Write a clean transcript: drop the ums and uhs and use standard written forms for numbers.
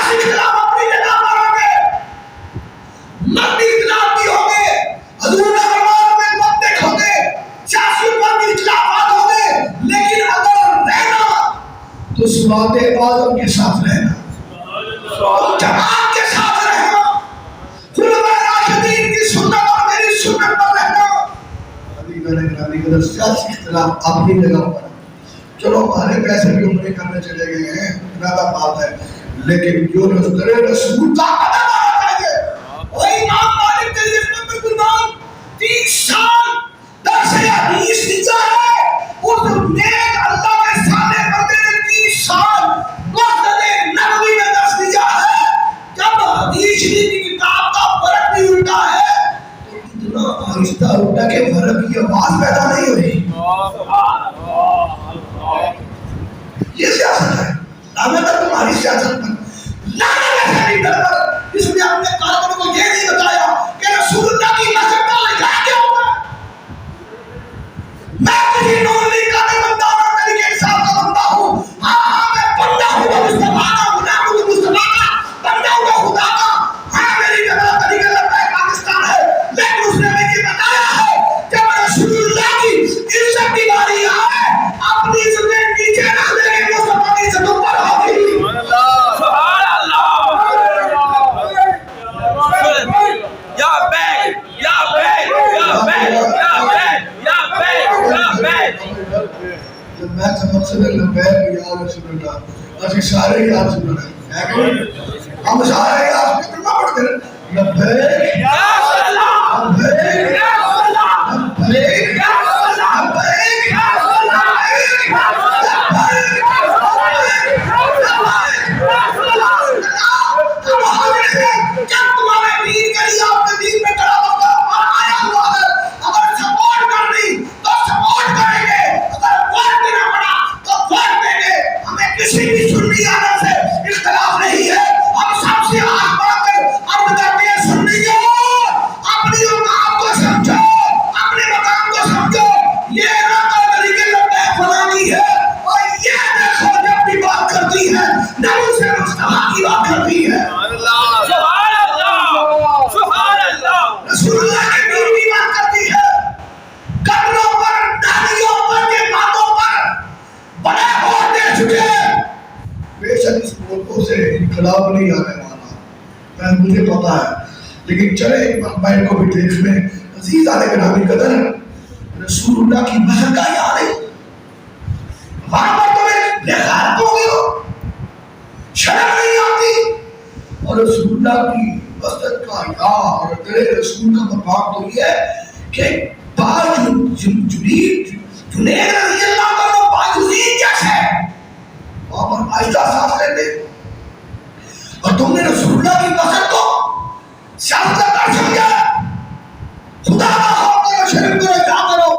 سیاسی اختلاف اپنی جگہ پر ہوں گے، مذہبی اختلاف بھی ہوں گے، حضور نے فرمایا میں متفق ہوں گے، سیاسی پر بھی اختلافات ہوں گے، لیکن اگر رہنا تو سواد اعظم کے ساتھ رہنا، جماعت کے ساتھ رہنا، خلفائے راشدین کی سنت اور میری سنت پر رہنا۔ سیاسی اختلاف اپنی جگہ پر، چلو ہمارے پیسے بھی عمرے کرنے چلے گئے ہیں، زیادہ بات ہے، لیکن جو رسول کا قدم آنا چاہیے۔ وہی امام مالک کے ذمہ میں قربان 30 سال درس حدیث دیا ہے، اس نیک اللہ کے سامنے بندے نے 30 سال مسجد نبوی میں درس دیا ہے۔ جب حدیث کی کتاب کا فرق بھی الٹا ہے تو اتنا آہستہ الٹا کہ فرق کی آواز پیدا نہیں ہو رہی۔ یہ سیاست ہے، لعنت ہے تمہاری سیاست پر، لعنت ہے لیڈر پر، اس نے اپنے کارکنوں کو یہ نہیں بتایا کہ رسول اللہ کی مسجد کا لگا کیا ہوتا ہے۔ میں کسی نور لیگ کا نہیں بنتا ہوں، میں طریقے انصاف کا بنتا ہوں، ہاں میں بندہ ہوں مصطفیٰ کا، غلام ہوں مصطفیٰ کا، بندہ ہوں خدا کا، ہاں میری جگہ طریقہ لگتا ہے پاکستان ہے، لیکن اس نے مجھے بتایا ہے جب رسول اللہ کی عزت کی باری آئے اپنی عزتیں نیچے رکھ دیں گے، مصطفیٰ کی عزت اوپر ہوگی۔ سبحان اللہ، یا بیگ یا بیگ یا بیگ یا بیگ یا بیگ یا بیگ۔ جب میں سمجھ سے لبیک یا رسول اللہ، اسی سارے یاد سن رہے ہیں، ہم سارے یاد کتنا پڑھتے ہیں، لبیک یا رسول اللہ، لبیک یا رسول اللہ، لبیک یا رسول اللہ، لبیک یا رسول اللہ، یا رسول اللہ۔ جب تمہارے دین کے لیے اپنے دین میں کڑا ہوگا اور آیا ہوا ہے، اگر سپورٹ کرنی تو سپورٹ کریں گے، اگر ووٹ دینا پڑا تو ووٹ دیں گے، ہمیں کسی بھی سنی عالم سے اختلاف نہیں ہے۔ ہم سب سے ہاتھ بڑھ کر عرض کرتے ہیں سنیوں، اپنی اوقات کو سمجھو، اپنے مقام کو سمجھو، یہ نہ کر کہ لبیک فلانی ہے، اور یہ دیکھو جب بھی بات کرتی ہے نبی سے مصطفیٰ کی بات کرتی ہے۔ سبحان اللہ، سبحان اللہ۔ رسول اللہ کے دین کی بات کرتی ہے، قبروں پر، نالیوں پر کے باتوں پر بڑے ووٹ دے چکے۔ بے شک اس ملکوں سے انقلاب نہیں آنے والا، مجھے پتا ہے، لیکن چلے میں کو بھی دیکھ لیں۔ عزیز علیہ گرامی قدر، رسول اللہ کی مسجد کا یاد ہے، وہاں پر تمہیں لغات ہو گئی ہو، شرم نہیں آتی، اور رسول اللہ کی مسجد کا یاد اور تیرے رسول کا مقام تو یہ ہے کہ جنید رضی اللہ عنہ باجوزین جیسے وہاں پر آئزہ سانس لیتے، اور تم نے